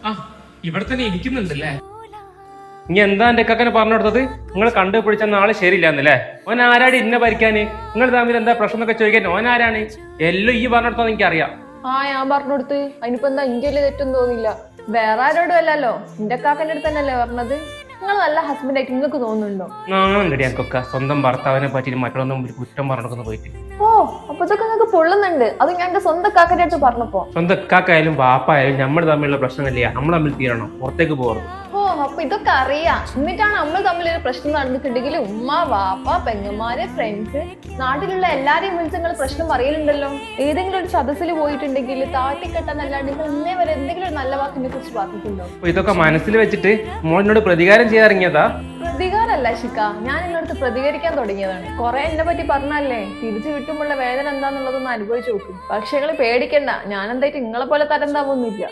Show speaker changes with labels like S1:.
S1: ആ ഇവിടെ തന്നെ ഇരിക്കുന്നുണ്ടല്ലേ?
S2: ഇനി എന്താ എന്റെ ഇക്കാക്കനെ പറഞ്ഞു കൊടുത്തത്? നിങ്ങൾ കണ്ടുപിടിച്ച നാളെ ശരിയില്ലാന്നല്ലേ? ഓൻ ആരാടി ഇന്നെ ഭരിക്കാന്? നിങ്ങൾ തമ്മിൽ എന്താ പ്രശ്നം എന്നൊക്കെ ചോദിക്കാൻ ഓൻ ആരാണ്? എല്ലാം ഈ പറഞ്ഞു കൊടുത്താന്ന് എനിക്കറിയാം.
S3: ഞാൻ പറഞ്ഞു കൊടുത്ത് അതിനിപ്പോ എന്താ ഇന്ത്യയില് തെറ്റൊന്നും തോന്നില്ല. വേറെ ആരോടും അല്ലല്ലോ, എന്റെ കാക്കന്റെ അടുത്ത് തന്നെയല്ലേ പറഞ്ഞത്. നിങ്ങൾ നല്ല ഹസ്ബൻഡ് ആയിട്ട് നിങ്ങൾക്ക് തോന്നുന്നുണ്ടോ?
S2: നാണുണ്ടടി എനിക്കൊക്കെ സ്വന്തം ഭർത്താവിനെ പറ്റിയിട്ട് മറ്റൊന്നും ഒരു കുറ്റം പറഞ്ഞു പോയിട്ട്.
S3: ഓ അപ്പൊ ഇതൊക്കെ നിങ്ങൾക്ക് പൊള്ളുന്നുണ്ട്. അത് ഞാൻ എന്റെ സ്വന്തം കാക്കന്റെ അടുത്ത് പറഞ്ഞപ്പോ.
S2: സ്വന്തം ഇക്കാക്കായാലും വാപ്പായാലും നമ്മൾ തമ്മിലുള്ള പ്രശ്നമില്ല, നമ്മൾ തമ്മിൽ തീരണം, പുറത്തേക്ക് പോകണം.
S3: ഓ അപ്പൊ ഇതൊക്കെ അറിയാം. എന്നിട്ടാണ് നമ്മൾ തമ്മിലൊരു പ്രശ്നം നടന്നിട്ടുണ്ടെങ്കിൽ ഉമ്മ വാപ്പ പെങ്ങന്മാര് ഫ്രണ്ട്സ് നാട്ടിലുള്ള എല്ലാരെയും വിളിച്ച് നിങ്ങൾ പ്രശ്നം പറയലുണ്ടല്ലോ. ഏതെങ്കിലും ഒരു സദസ്സിൽ പോയിട്ടുണ്ടെങ്കിൽ താട്ടിക്കെട്ടാന്നല്ലാണ്ട് നിങ്ങൾ ഇന്നേ വരെ എന്തെങ്കിലും ഒരു നല്ല വാക്കിനെ കുറിച്ച് പറഞ്ഞിട്ടുണ്ടോ?
S2: അപ്പൊ ഇതൊക്കെ മനസ്സിൽ വെച്ചിട്ട് മോളിനോട് പ്രതികാരം ചെയ്യാറിങ്ങിയതാ?
S3: പ്രതികാരല്ല ശിക്ക, ഞാൻ എന്നോട് പ്രതികരിക്കാൻ തുടങ്ങിയതാണ്. കുറെ എന്നെ പറ്റി പറഞ്ഞല്ലേ, തിരിച്ചു കിട്ടുമ്പോഴുള്ള വേദന എന്താന്നുള്ളതൊന്ന് അനുഭവിച്ചു നോക്കും. പക്ഷെ നിങ്ങൾ പേടിക്കണ്ട, ഞാൻ എന്തായിട്ട് നിങ്ങളെ പോലെ തരം താമൊന്നുമില്ല.